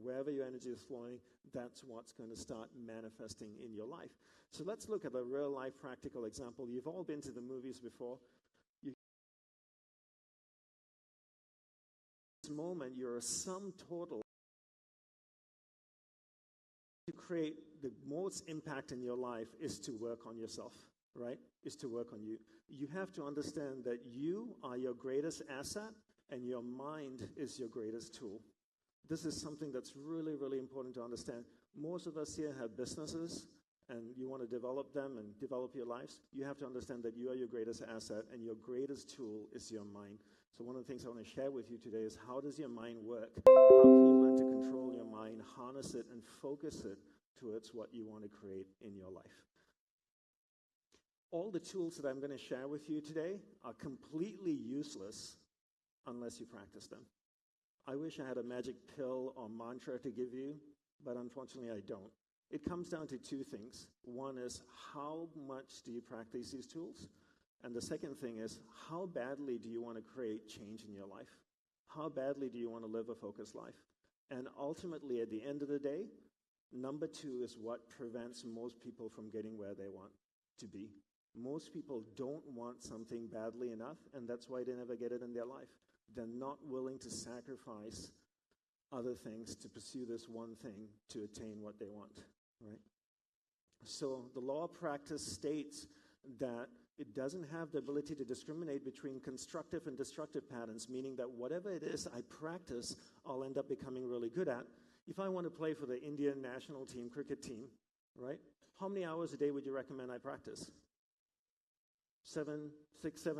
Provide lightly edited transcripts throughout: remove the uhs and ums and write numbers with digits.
wherever your energy is flowing, that's what's going to start manifesting in your life. So let's look at a real life practical example. You've all been to the movies before. This moment, you're a sum total. To create the most impact in your life is to work on yourself, right? Is to work on you. You have to understand that you are your greatest asset and your mind is your greatest tool. This is something that's really, really important to understand. Most of us here have businesses and you want to develop them and develop your lives. You have to understand that you are your greatest asset and your greatest tool is your mind. So one of the things I want to share with you today is how does your mind work? How can you learn to control your mind, harness it, and focus it towards what you want to create in your life? All the tools that I'm going to share with you today are completely useless unless you practice them. I wish I had a magic pill or mantra to give you, but unfortunately I don't. It comes down to two things. One is, how much do you practice these tools? And the second thing is, how badly do you want to create change in your life? How badly do you want to live a focused life? And ultimately, at the end of the day, number two is what prevents most people from getting where they want to be. Most people don't want something badly enough, and that's why they never get it in their life. They're not willing to sacrifice other things to pursue this one thing to attain what they want, right? So the law of practice states that it doesn't have the ability to discriminate between constructive and destructive patterns, meaning that whatever it is I practice, I'll end up becoming really good at. If I want to play for the Indian national team, cricket team, right? How many hours a day would you recommend I practice? 7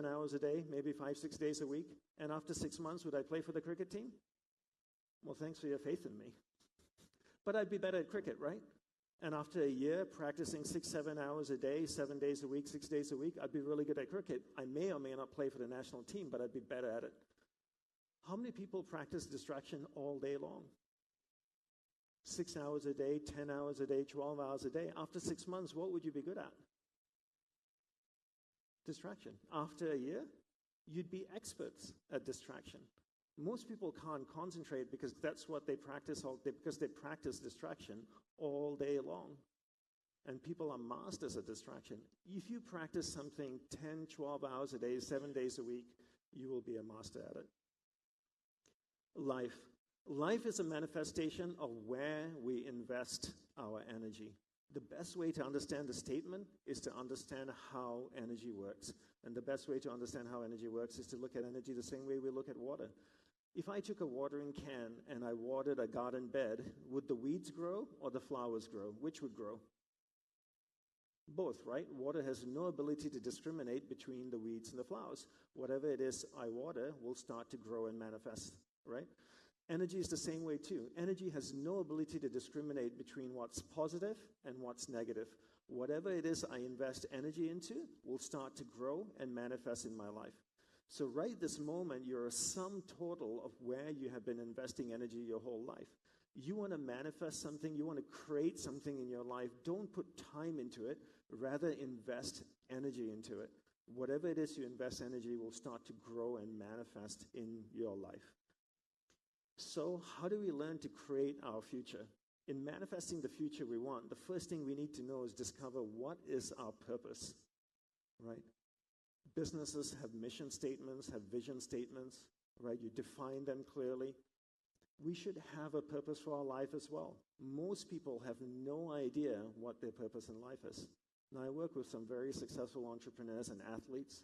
hours a day, maybe 5, 6 days a week. And after 6 months, would I play for the cricket team? Well, thanks for your faith in me. But I'd be better at cricket, right? And after a year practicing 6, 7 hours a day, 7 days a week, 6 days a week, I'd be really good at cricket. I may or may not play for the national team, but I'd be better at it. How many people practice distraction all day long? 6 hours a day, 10 hours a day, 12 hours a day. After 6 months, what would you be good at? Distraction. After a year, you'd be experts at distraction. Most people can't concentrate because that's what they practice because they practice distraction all day long. And people are masters at distraction. If you practice something 10, 12 hours a day, 7 days a week, you will be a master at it. Life. Life is a manifestation of where we invest our energy. The best way to understand the statement is to understand how energy works. And the best way to understand how energy works is to look at energy the same way we look at water. If I took a watering can and I watered a garden bed, would the weeds grow or the flowers grow? Which would grow? Both, right? Water has no ability to discriminate between the weeds and the flowers. Whatever it is I water will start to grow and manifest, right? Energy is the same way too. Energy has no ability to discriminate between what's positive and what's negative. Whatever it is I invest energy into will start to grow and manifest in my life. So right this moment, you're a sum total of where you have been investing energy your whole life. You want to manifest something, you want to create something in your life, don't put time into it, rather invest energy into it. Whatever it is you invest energy will start to grow and manifest in your life. So how do we learn to create our future? In manifesting the future we want, the first thing we need to know is discover what is our purpose, right? Businesses have mission statements, have vision statements, right? You define them clearly. We should have a purpose for our life as well. Most people have no idea what their purpose in life is. Now, I work with some very successful entrepreneurs and athletes,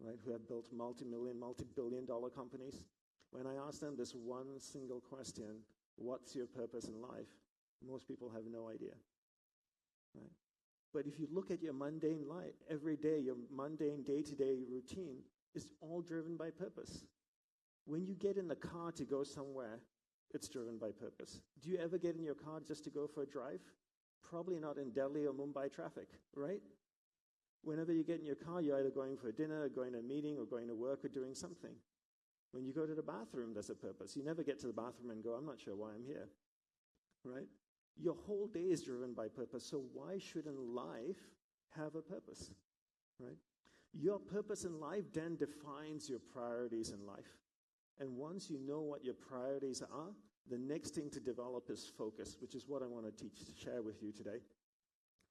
right, who have built multi-million, multi-billion-dollar companies. When I ask them this one single question, what's your purpose in life? Most people have no idea, right? But if you look at your mundane life, every day, your mundane day-to-day routine is all driven by purpose. When you get in the car to go somewhere, it's driven by purpose. Do you ever get in your car just to go for a drive? Probably not in Delhi or Mumbai traffic, right? Whenever you get in your car, you're either going for dinner, or going to a meeting, or going to work, or doing something. When you go to the bathroom, there's a purpose. You never get to the bathroom and go, I'm not sure why I'm here, right? Your whole day is driven by purpose, so why shouldn't life have a purpose, right? Your purpose in life then defines your priorities in life. And once you know what your priorities are, The next thing to develop is focus, which is what I want to share with you today,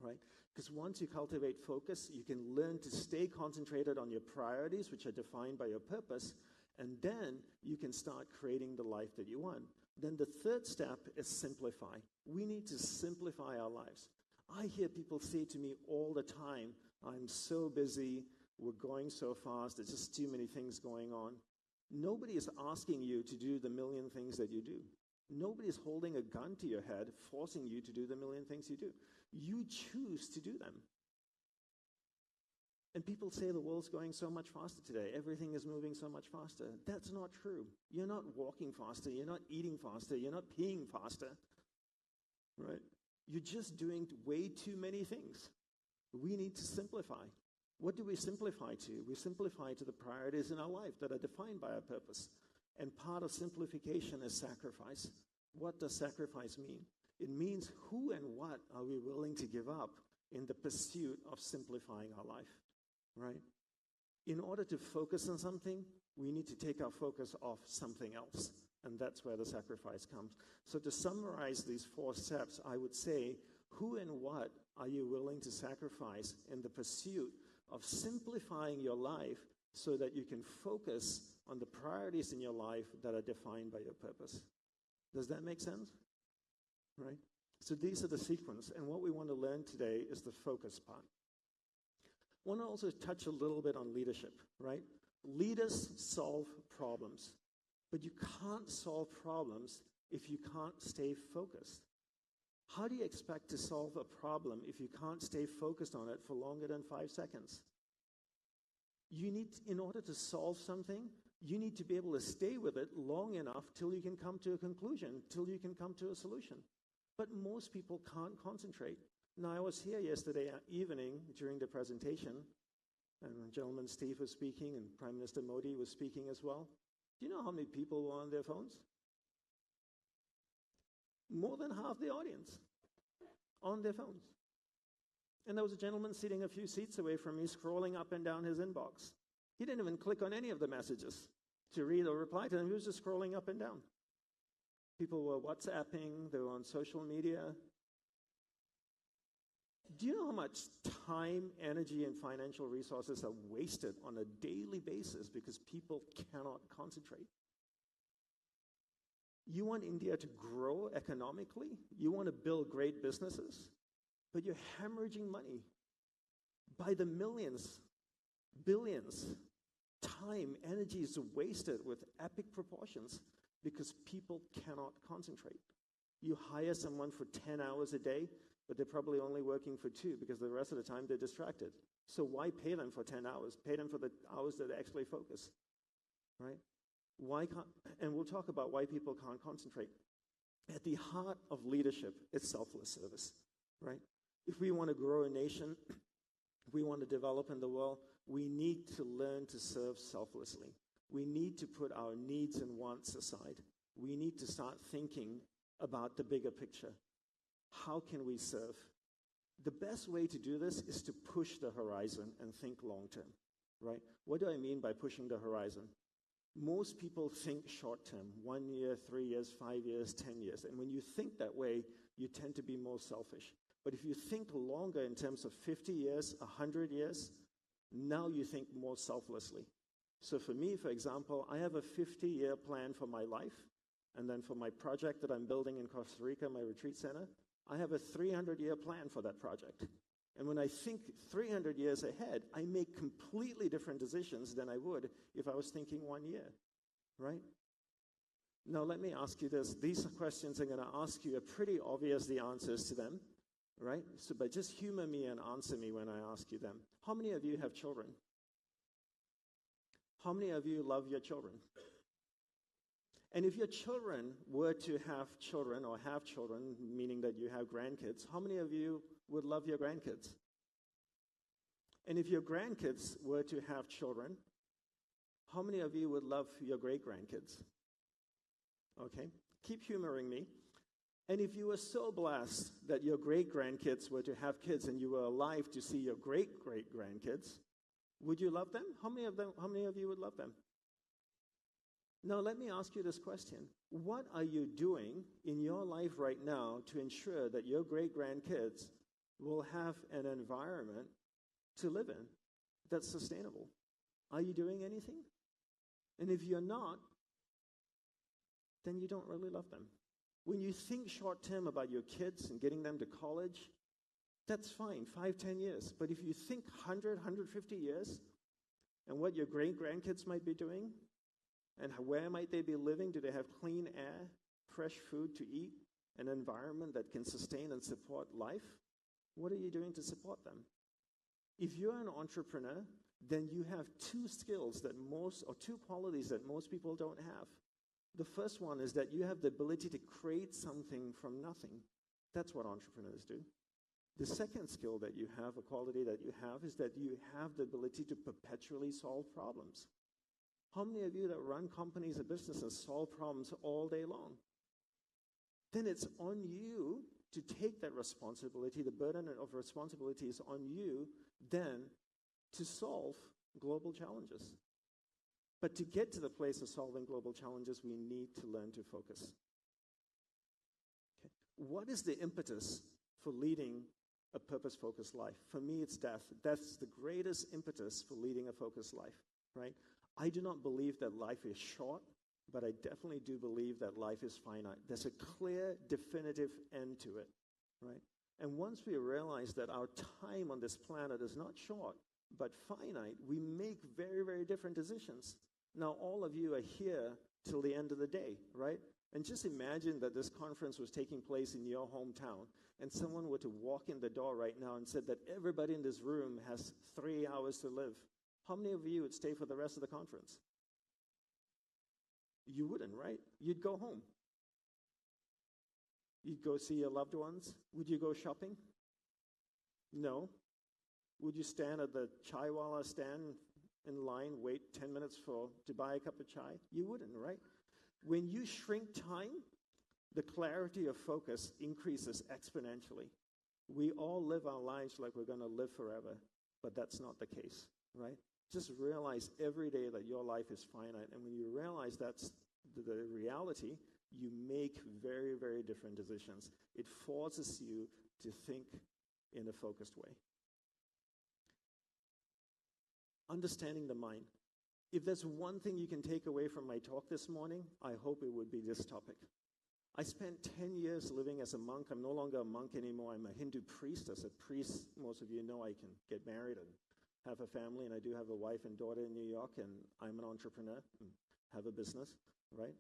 right? Because once you cultivate focus, you can learn to stay concentrated on your priorities, which are defined by your purpose, and then you can start creating the life that you want. Then the third step is simplify. We need to simplify our lives. I hear people say to me all the time, I'm so busy, we're going so fast, there's just too many things going on. Nobody is asking you to do the million things that you do. Nobody is holding a gun to your head, forcing you to do the million things you do. You choose to do them. And people say the world's going so much faster today. Everything is moving so much faster. That's not true. You're not walking faster. You're not eating faster. You're not peeing faster. Right? You're just doing way too many things. We need to simplify. What do we simplify to? We simplify to the priorities in our life that are defined by our purpose. And part of simplification is sacrifice. What does sacrifice mean? It means who and what are we willing to give up in the pursuit of simplifying our life, right? In order to focus on something, we need to take our focus off something else, and that's where the sacrifice comes. So to summarize these 4 steps, I would say, who and what are you willing to sacrifice in the pursuit of simplifying your life so that you can focus on the priorities in your life that are defined by your purpose? Does that make sense? Right? So these are the sequence, and what we want to learn today is the focus part. I want to also touch a little bit on leadership, right? Leaders solve problems, but you can't solve problems if you can't stay focused. How do you expect to solve a problem if you can't stay focused on it for longer than 5 seconds? In order to solve something, you need to be able to stay with it long enough till you can come to a conclusion, till you can come to a solution. But most people can't concentrate. Now, I was here yesterday evening during the presentation, and gentleman Steve was speaking, and Prime Minister Modi was speaking as well. Do you know how many people were on their phones? More than half the audience on their phones. And there was a gentleman sitting a few seats away from me scrolling up and down his inbox. He didn't even click on any of the messages to read or reply to them. He was just scrolling up and down. People were WhatsApping, they were on social media. Do you know how much time, energy, and financial resources are wasted on a daily basis because people cannot concentrate? You want India to grow economically? You want to build great businesses? But you're hemorrhaging money by the millions, billions. Time, energy is wasted with epic proportions because people cannot concentrate. You hire someone for 10 hours a day, but they're probably only working for 2 because the rest of the time they're distracted. So why pay them for 10 hours? Pay them for the hours that they actually focus, right? And we'll talk about why people can't concentrate. At the heart of leadership is selfless service, right? If we want to grow a nation, if we want to develop in the world, we need to learn to serve selflessly. We need to put our needs and wants aside. We need to start thinking about the bigger picture. How can we serve? The best way to do this is to push the horizon and think long term, right? What do I mean by pushing the horizon? Most people think short term, 1 year, 3 years, 5 years, 10 years. And when you think that way, you tend to be more selfish. But if you think longer in terms of 50 years, 100 years, now you think more selflessly. So for me, for example, I have a 50-year plan for my life. And then for my project that I'm building in Costa Rica, my retreat center, I have a 300-year plan for that project. And when I think 300 years ahead, I make completely different decisions than I would if I was thinking 1 year, right? Now, let me ask you this. These questions I'm going to ask you are pretty obvious, the answers to them, right? So, but just humor me and answer me when I ask you them. How many of you have children? How many of you love your children? And if your children were to have children or have children, meaning that you have grandkids, how many of you would love your grandkids? And if your grandkids were to have children, how many of you would love your great-grandkids? Okay, keep humoring me. And if you were so blessed that your great-grandkids were to have kids and you were alive to see your great-great-grandkids, would you love them? How many of you would love them? Now, let me ask you this question. What are you doing in your life right now to ensure that your great-grandkids will have an environment to live in that's sustainable? Are you doing anything? And if you're not, then you don't really love them. When you think short-term about your kids and getting them to college, that's fine, 5, 10 years. But if you think 100, 150 years, and what your great-grandkids might be doing, and where might they be living? Do they have clean air, fresh food to eat, an environment that can sustain and support life? What are you doing to support them? If you're an entrepreneur, then you have two skills that two qualities that most people don't have. The first one is that you have the ability to create something from nothing. That's what entrepreneurs do. The second skill that you have, a quality that you have, is that you have the ability to perpetually solve problems. How many of you that run companies or businesses solve problems all day long? Then it's on you to take that responsibility. The burden of responsibility is on you then to solve global challenges. But to get to the place of solving global challenges, we need to learn to focus. Okay. What is the impetus for leading a purpose-focused life? For me, it's death. Death's the greatest impetus for leading a focused life, right? I do not believe that life is short, but I definitely do believe that life is finite. There's a clear, definitive end to it, right? And once we realize that our time on this planet is not short, but finite, we make very, very different decisions. Now, all of you are here till the end of the day, right? And just imagine that this conference was taking place in your hometown, and someone were to walk in the door right now and said that everybody in this room has 3 hours to live. How many of you would stay for the rest of the conference? You wouldn't, right? You'd go home. You'd go see your loved ones. Would you go shopping? No. Would you stand at the chaiwala stand in line, wait 10 minutes to buy a cup of chai? You wouldn't, right? When you shrink time, the clarity of focus increases exponentially. We all live our lives like we're going to live forever, but that's not the case, right? Just realize every day that your life is finite, and when you realize that's the reality, you make very, very different decisions. It forces you to think in a focused way. Understanding the mind. If there's one thing you can take away from my talk this morning, I hope it would be this topic. I spent 10 years living as a monk. I'm no longer a monk anymore. I'm a Hindu priest. As a priest, most of you know I can get married and have a family, and I do have a wife and daughter in New York, and I'm an entrepreneur and have a business, right?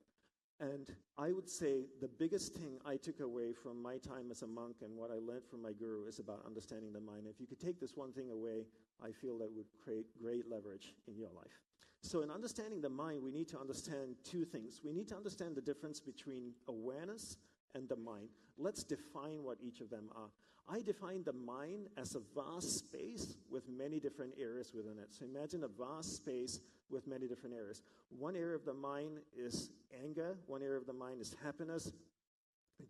And I would say the biggest thing I took away from my time as a monk and what I learned from my guru is about understanding the mind. If you could take this one thing away, I feel that would create great leverage in your life. So in understanding the mind, we need to understand two things. We need to understand the difference between awareness and the mind. Let's define what each of them are. I define the mind as a vast space with many different areas within it. So imagine a vast space with many different areas. One area of the mind is anger. One area of the mind is happiness,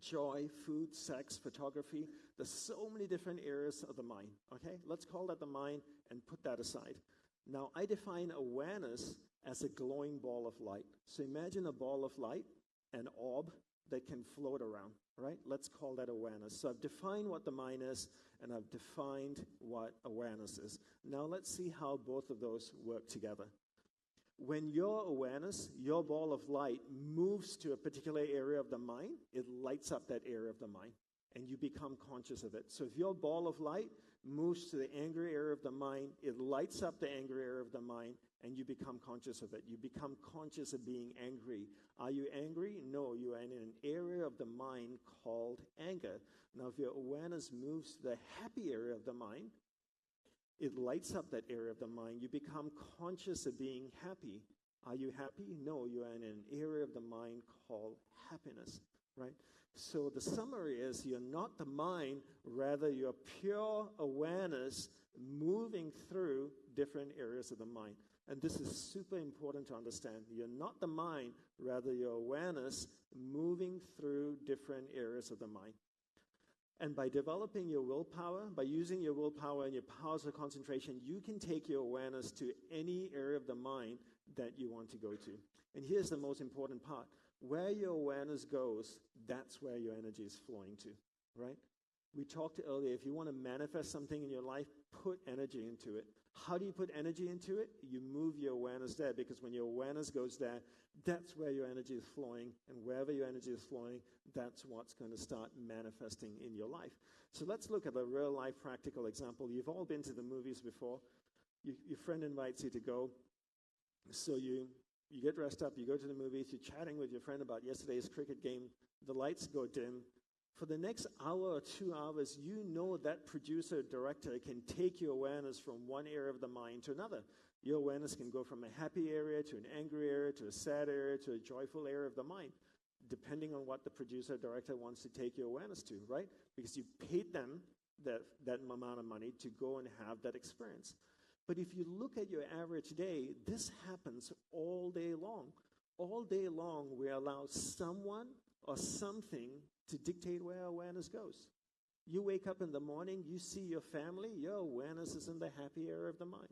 joy, food, sex, photography. There's so many different areas of the mind, okay? Let's call that the mind and put that aside. Now, I define awareness as a glowing ball of light. So imagine a ball of light, an orb that can float around, right? Let's call that awareness. So I've defined what the mind is, and I've defined what awareness is. Now let's see how both of those work together. When your awareness, your ball of light, moves to a particular area of the mind, it lights up that area of the mind, and you become conscious of it. So if your ball of light moves to the angry area of the mind, it lights up the angry area of the mind, and you become conscious of it. You become conscious of being angry. Are you angry? No, you are in an area of the mind called anger. Now, if your awareness moves to the happy area of the mind, it lights up that area of the mind. You become conscious of being happy. Are you happy? No, you are in an area of the mind called happiness, right? So the summary is you're not the mind, rather you're pure awareness moving through different areas of the mind. And this is super important to understand. You're not the mind, rather your awareness moving through different areas of the mind. And by developing your willpower, by using your willpower and your powers of concentration, you can take your awareness to any area of the mind that you want to go to. And here's the most important part. Where your awareness goes, that's where your energy is flowing to, right? We talked earlier, if you want to manifest something in your life, put energy into it. How do you put energy into it? You move your awareness there, because when your awareness goes there, that's where your energy is flowing. And wherever your energy is flowing, that's what's going to start manifesting in your life. So let's look at a real-life practical example. You've all been to the movies before. Your friend invites you to go. So you get dressed up, you go to the movies, you're chatting with your friend about yesterday's cricket game. The lights go dim. For the next hour or 2 hours, you know that producer or director can take your awareness from one area of the mind to another. Your awareness can go from a happy area to an angry area to a sad area to a joyful area of the mind, depending on what the producer or director wants to take your awareness to, right? Because you paid them that amount of money to go and have that experience. But if you look at your average day, this happens all day long. All day long, we allow someone or something to dictate where awareness goes. You wake up in the morning, you see your family, your awareness is in the happy area of the mind.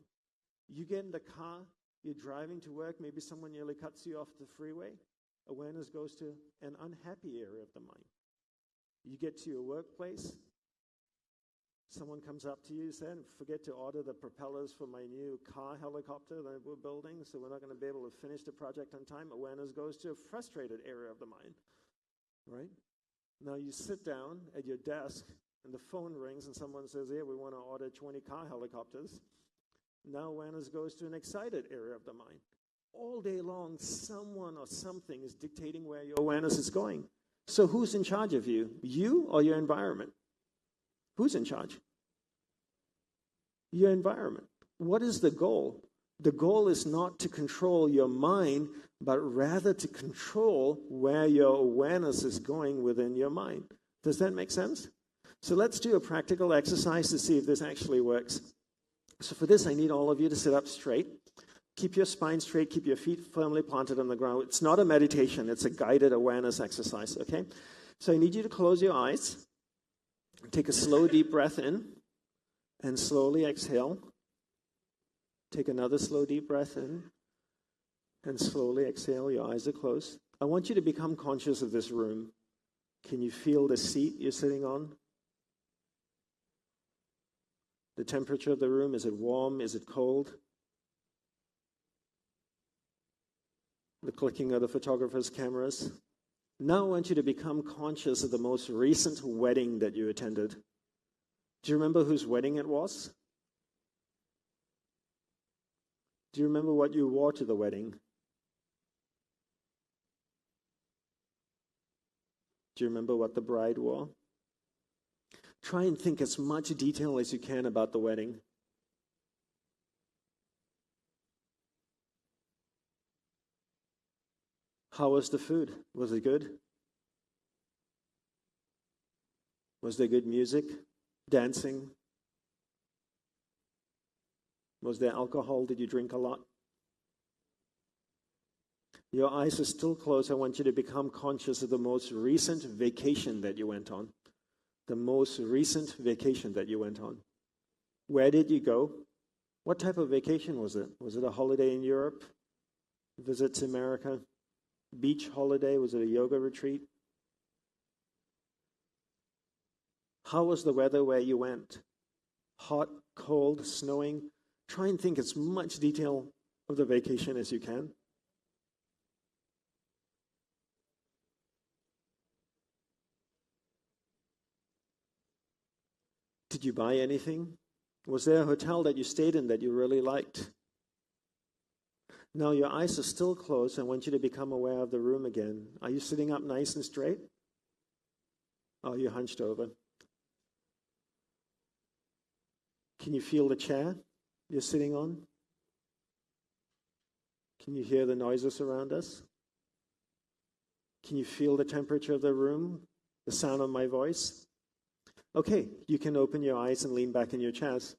You get in the car, you're driving to work, maybe someone nearly cuts you off the freeway, awareness goes to an unhappy area of the mind. You get to your workplace, someone comes up to you and says, forget to order the propellers for my new car helicopter that we're building, so we're not going to be able to finish the project on time. Awareness goes to a frustrated area of the mind, right? Now you sit down at your desk and the phone rings and someone says, hey, we want to order 20 car helicopters. Now awareness goes to an excited area of the mind. All day long, someone or something is dictating where your awareness is going. So who's in charge of you? You or your environment? Who's in charge? Your environment. What is the goal? The goal is not to control your mind, but rather to control where your awareness is going within your mind. Does that make sense? So let's do a practical exercise to see if this actually works. So for this, I need all of you to sit up straight. Keep your spine straight. Keep your feet firmly planted on the ground. It's not a meditation. It's a guided awareness exercise, okay? So I need you to close your eyes. Take a slow, deep breath in and slowly exhale. Take another slow, deep breath in and slowly exhale. Your eyes are closed. I want you to become conscious of this room. Can you feel the seat you're sitting on? The temperature of the room, is it warm? Is it cold? The clicking of the photographer's cameras. Now I want you to become conscious of the most recent wedding that you attended. Do you remember whose wedding it was? Do you remember what you wore to the wedding? Do you remember what the bride wore? Try and think as much detail as you can about the wedding. How was the food? Was it good? Was there good music? Dancing? Was there alcohol? Did you drink a lot? Your eyes are still closed. I want you to become conscious of the most recent vacation that you went on. The most recent vacation that you went on. Where did you go? What type of vacation was it? Was it a holiday in Europe? Visit to America? Beach holiday? Was it a yoga retreat? How was the weather where you went? Hot, cold, snowing? Try and think as much detail of the vacation as you can. Did you buy anything? Was there a hotel that you stayed in that you really liked? Now your eyes are still closed. I want you to become aware of the room again. Are you sitting up nice and straight? Or are you hunched over? Can you feel the chair you're sitting on? Can you hear the noises around us? Can you feel the temperature of the room? The sound of my voice? Okay, you can open your eyes and lean back in your chairs.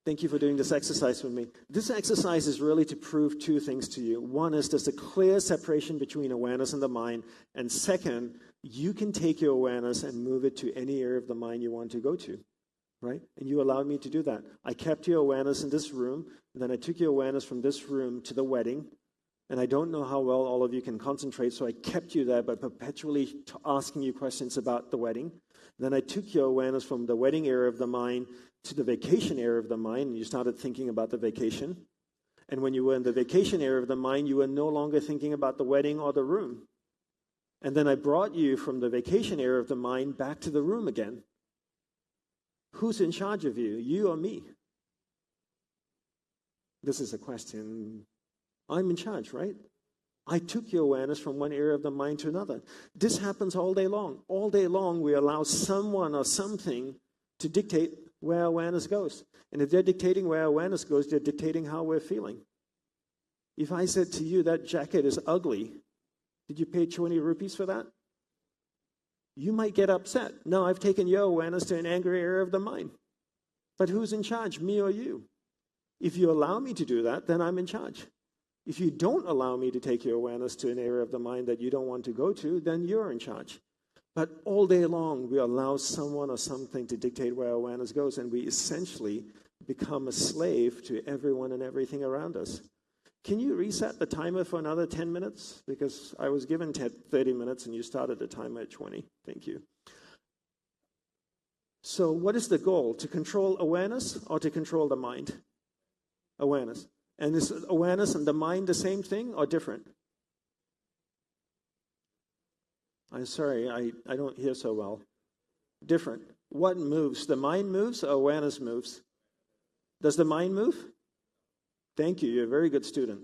Thank you for doing this exercise with me. This exercise is really to prove two things to you. One is there's a clear separation between awareness and the mind. And second, You can take your awareness and move it to any area of the mind you want to go to, right? And you allowed me to do that. I kept your awareness in this room, and then I took your awareness from this room to the wedding, and I don't know how well all of you can concentrate, so I kept you there by perpetually asking you questions about the wedding. Then I took your awareness from the wedding area of the mind to the vacation area of the mind, and you started thinking about the vacation. And when you were in the vacation area of the mind, you were no longer thinking about the wedding or the room. And then I brought you from the vacation area of the mind back to the room again. Who's in charge of you or me? This is a question. I'm in charge, right? I took your awareness from one area of the mind to another. This happens all day long. All day long, we allow someone or something to dictate where awareness goes. And if they're dictating where awareness goes, they're dictating how we're feeling. If I said to you, that jacket is ugly, did you pay 20 rupees for that? You might get upset. No, I've taken your awareness to an angry area of the mind. But who's in charge, me or you? If you allow me to do that, then I'm in charge. If you don't allow me to take your awareness to an area of the mind that you don't want to go to, then you're in charge. But all day long, we allow someone or something to dictate where awareness goes, and we essentially become a slave to everyone and everything around us. Can you reset the timer for another 10 minutes? Because I was given 30 minutes, and you started the timer at 20. Thank you. So what is the goal? To control awareness or to control the mind? Awareness. And is awareness and the mind the same thing or different? I'm sorry, I don't hear so well. Different. What moves? The mind moves or awareness moves? Does the mind move? Thank you. You're a very good student.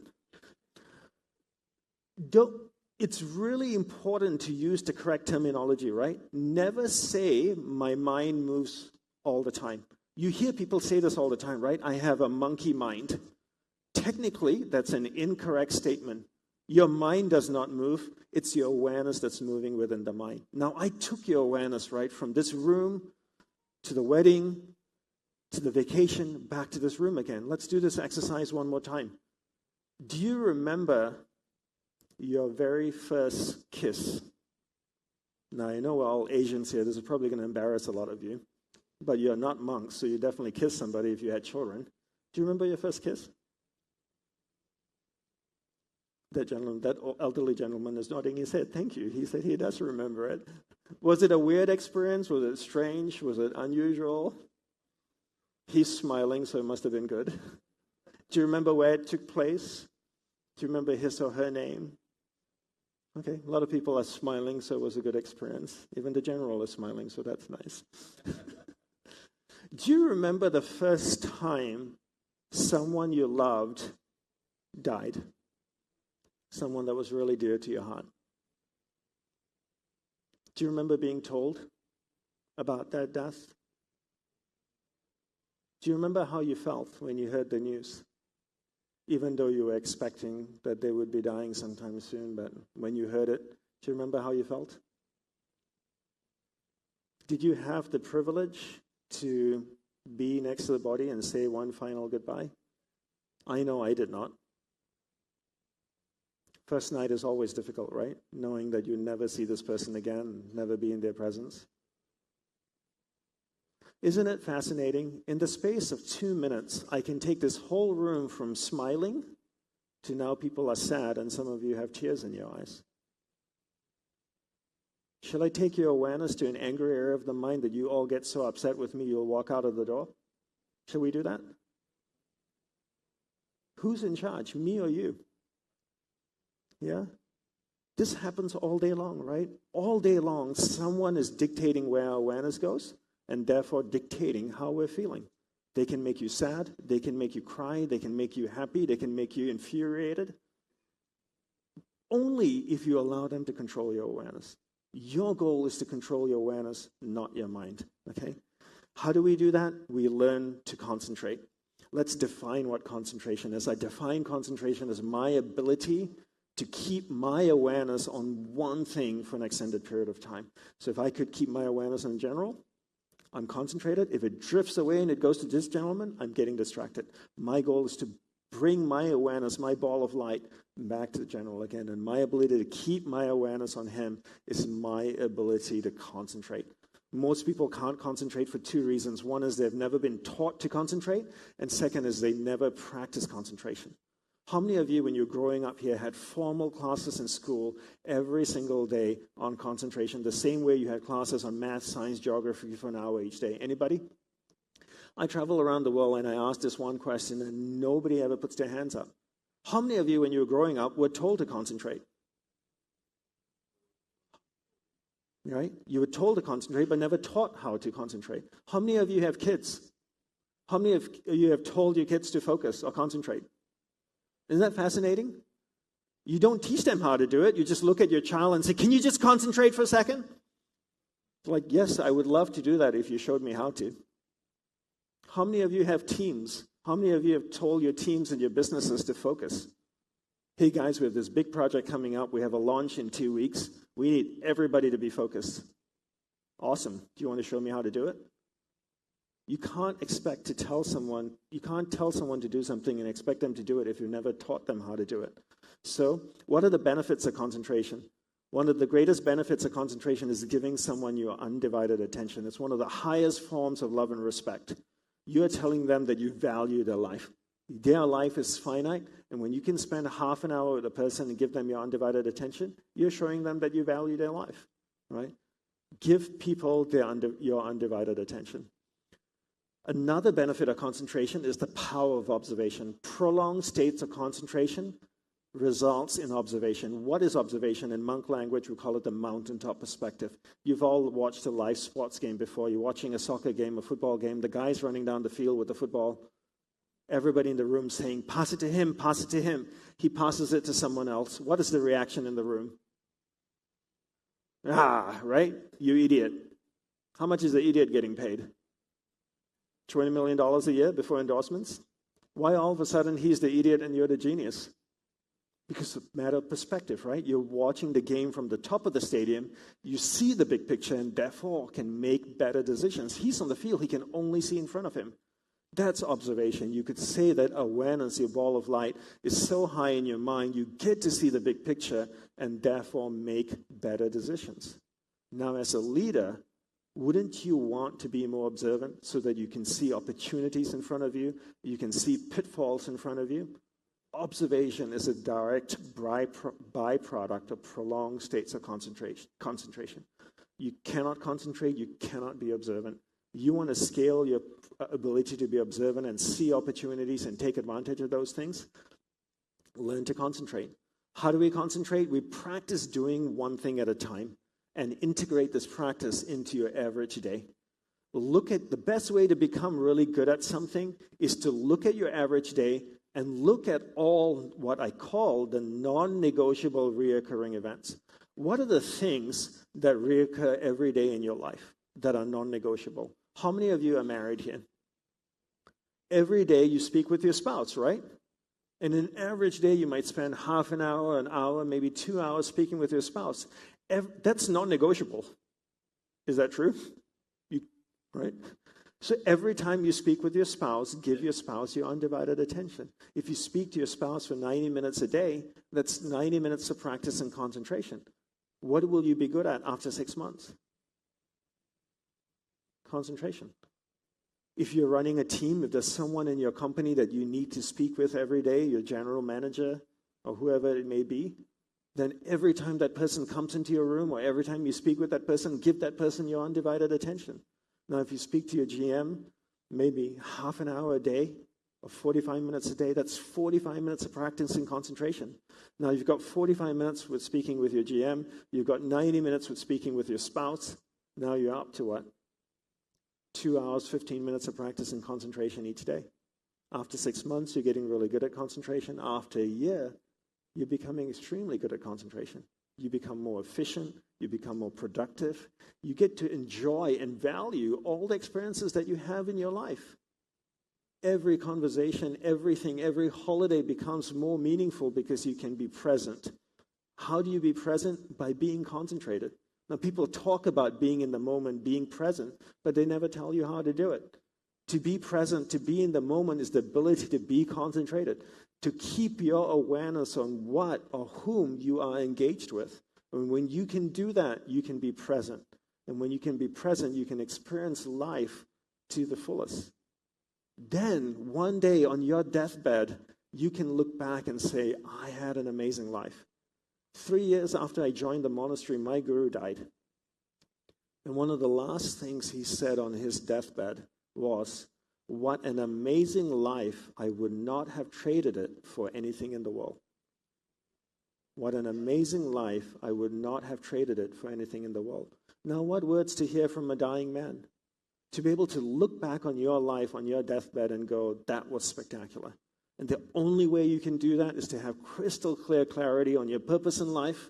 It's really important to use the correct terminology, right? Never say, my mind moves all the time. You hear people say this all the time, right? I have a monkey mind. Technically, that's an incorrect statement. Your mind does not move. It's your awareness that's moving within the mind. Now, I took your awareness, right, from this room to the wedding, to the vacation, back to this room again. Let's do this exercise one more time. Do you remember your very first kiss? Now, I know we're all Asians here. This is probably going to embarrass a lot of you. But you're not monks, so you definitely kissed somebody if you had children. Do you remember your first kiss? That elderly gentleman is nodding his head. Thank you. He said he does remember it. Was it a weird experience? Was it strange? Was it unusual? He's smiling, so it must have been good. Do you remember where it took place? Do you remember his or her name? Okay, a lot of people are smiling, so it was a good experience. Even the general is smiling, so that's nice. Do you remember the first time someone you loved died? Someone that was really dear to your heart. Do you remember being told about that death? Do you remember how you felt when you heard the news? Even though you were expecting that they would be dying sometime soon, but when you heard it, do you remember how you felt? Did you have the privilege to be next to the body and say one final goodbye? I know I did not. First night is always difficult, right? Knowing that you never see this person again, never be in their presence. Isn't it fascinating? In the space of 2 minutes, I can take this whole room from smiling to now people are sad and some of you have tears in your eyes. Shall I take your awareness to an angry area of the mind that you all get so upset with me you'll walk out of the door? Shall we do that? Who's in charge, me or you? Yeah? This happens all day long, right? All day long, someone is dictating where our awareness goes and therefore dictating how we're feeling. They can make you sad, they can make you cry, they can make you happy, they can make you infuriated. Only if you allow them to control your awareness. Your goal is to control your awareness, not your mind, okay? How do we do that? We learn to concentrate. Let's define what concentration is. I define concentration as my ability to keep my awareness on one thing for an extended period of time. So if I could keep my awareness in general, I'm concentrated. If it drifts away and it goes to this gentleman, I'm getting distracted. My goal is to bring my awareness, my ball of light, back to the general again. And my ability to keep my awareness on him is my ability to concentrate. Most people can't concentrate for two reasons. One is they've never been taught to concentrate, and second is they never practice concentration. How many of you, when you were growing up here, had formal classes in school every single day on concentration, the same way you had classes on math, science, geography for an hour each day? Anybody? I travel around the world and I ask this one question and nobody ever puts their hands up. How many of you, when you were growing up, were told to concentrate? Right? You were told to concentrate, but never taught how to concentrate. How many of you have kids? How many of you have told your kids to focus or concentrate? Isn't that fascinating? You don't teach them how to do it. You just look at your child and say, can you just concentrate for a second? It's like, yes, I would love to do that if you showed me how to. How many of you have teams? How many of you have told your teams and your businesses to focus? Hey guys, we have this big project coming up. We have a launch in 2 weeks. We need everybody to be focused. Awesome. Do you want to show me how to do it? You can't tell someone to do something and expect them to do it if you never taught them how to do it. So, what are the benefits of concentration? One of the greatest benefits of concentration is giving someone your undivided attention. It's one of the highest forms of love and respect. You are telling them that you value their life. Their life is finite, and when you can spend half an hour with a person and give them your undivided attention, you're showing them that you value their life, right? Give people your undivided attention. Another benefit of concentration is the power of observation. Prolonged states of concentration results in observation. What is observation? In monk language, we call it the mountaintop perspective. You've all watched a live sports game before. You're watching a soccer game, a football game. The guy's running down the field with the football. Everybody in the room saying, pass it to him, pass it to him. He passes it to someone else. What is the reaction in the room? Ah, right? You idiot. How much is the idiot getting paid? $20 million a year before endorsements? Why all of a sudden he's the idiot and you're the genius? Because it's a matter of perspective, right? You're watching the game from the top of the stadium. You see the big picture and therefore can make better decisions. He's on the field. He can only see in front of him. That's observation. You could say that awareness, your ball of light, is so high in your mind, you get to see the big picture and therefore make better decisions. Now, as a leader, wouldn't you want to be more observant so that you can see opportunities in front of you, you can see pitfalls in front of you? Observation is a direct byproduct of prolonged states of concentration. You cannot concentrate, you cannot be observant. You want to scale your ability to be observant and see opportunities and take advantage of those things? Learn to concentrate. How do we concentrate? We practice doing one thing at a time and integrate this practice into your average day. Look at the best way to become really good at something is to look at your average day and look at all what I call the non-negotiable reoccurring events. What are the things that reoccur every day in your life that are non-negotiable? How many of you are married here? Every day you speak with your spouse, right? In an average day, you might spend half an hour, maybe 2 hours speaking with your spouse. That's non-negotiable. Is that true? Right? So every time you speak with your spouse, give your spouse your undivided attention. If you speak to your spouse for 90 minutes a day, that's 90 minutes of practice and concentration. What will you be good at after 6 months? Concentration. If you're running a team, if there's someone in your company that you need to speak with every day, your general manager or whoever it may be, then every time that person comes into your room or every time you speak with that person, give that person your undivided attention. Now, if you speak to your GM, maybe half an hour a day or 45 minutes a day, that's 45 minutes of practice and concentration. Now, you've got 45 minutes with speaking with your GM. You've got 90 minutes with speaking with your spouse. Now you're up to what? 2 hours, 15 minutes of practice and concentration each day. After 6 months, you're getting really good at concentration. After a year, you're becoming extremely good at concentration. You become more efficient. You become more productive. You get to enjoy and value all the experiences that you have in your life. Every conversation, everything, every holiday becomes more meaningful because you can be present. How do you be present? By being concentrated. Now, people talk about being in the moment, being present, but they never tell you how to do it. To be present, to be in the moment, is the ability to be concentrated, to keep your awareness on what or whom you are engaged with. And when you can do that, you can be present. And when you can be present, you can experience life to the fullest. Then, one day on your deathbed, you can look back and say, I had an amazing life. 3 years after I joined the monastery, my guru died. And one of the last things he said on his deathbed was, what an amazing life, I would not have traded it for anything in the world. What an amazing life, I would not have traded it for anything in the world. Now, what words to hear from a dying man? To be able to look back on your life, on your deathbed, and go, that was spectacular. And the only way you can do that is to have crystal clear clarity on your purpose in life,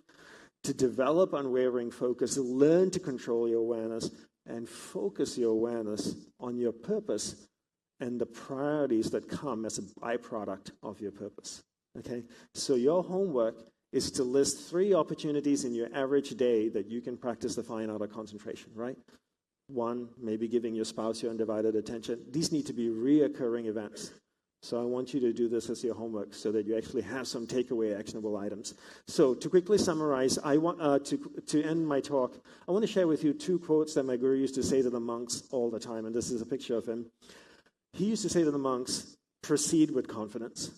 to develop unwavering focus, to learn to control your awareness, and focus your awareness on your purpose and the priorities that come as a byproduct of your purpose. Okay? So your homework is to list 3 opportunities in your average day that you can practice the fine art of concentration, right? 1, maybe giving your spouse your undivided attention. These need to be reoccurring events. So I want you to do this as your homework so that you actually have some takeaway actionable items. So to quickly summarize, I want to end my talk, I want to share with you 2 quotes that my guru used to say to the monks all the time, and this is a picture of him. He used to say to the monks, proceed with confidence,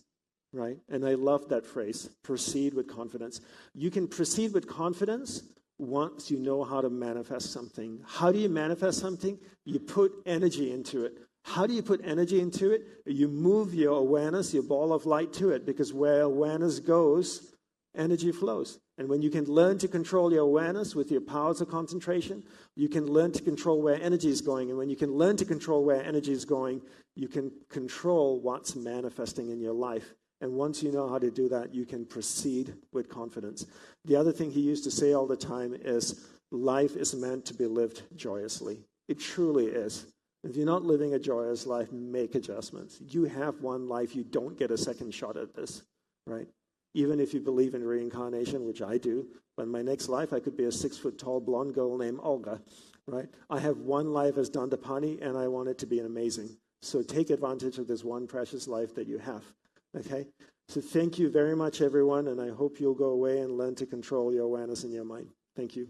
right? And I love that phrase, proceed with confidence. You can proceed with confidence once you know how to manifest something. How do you manifest something? You put energy into it. How do you put energy into it? You move your awareness, your ball of light to it, because where awareness goes, energy flows. And when you can learn to control your awareness with your powers of concentration, you can learn to control where energy is going. And when you can learn to control where energy is going, you can control what's manifesting in your life. And once you know how to do that, you can proceed with confidence. The other thing he used to say all the time is, life is meant to be lived joyously. It truly is. If you're not living a joyous life, make adjustments. You have one life. You don't get a second shot at this, right? Even if you believe in reincarnation, which I do, but in my next life, I could be a 6-foot-tall blonde girl named Olga, right? I have one life as Dandapani, and I want it to be amazing. So take advantage of this one precious life that you have, okay? So thank you very much, everyone, and I hope you'll go away and learn to control your awareness in your mind. Thank you.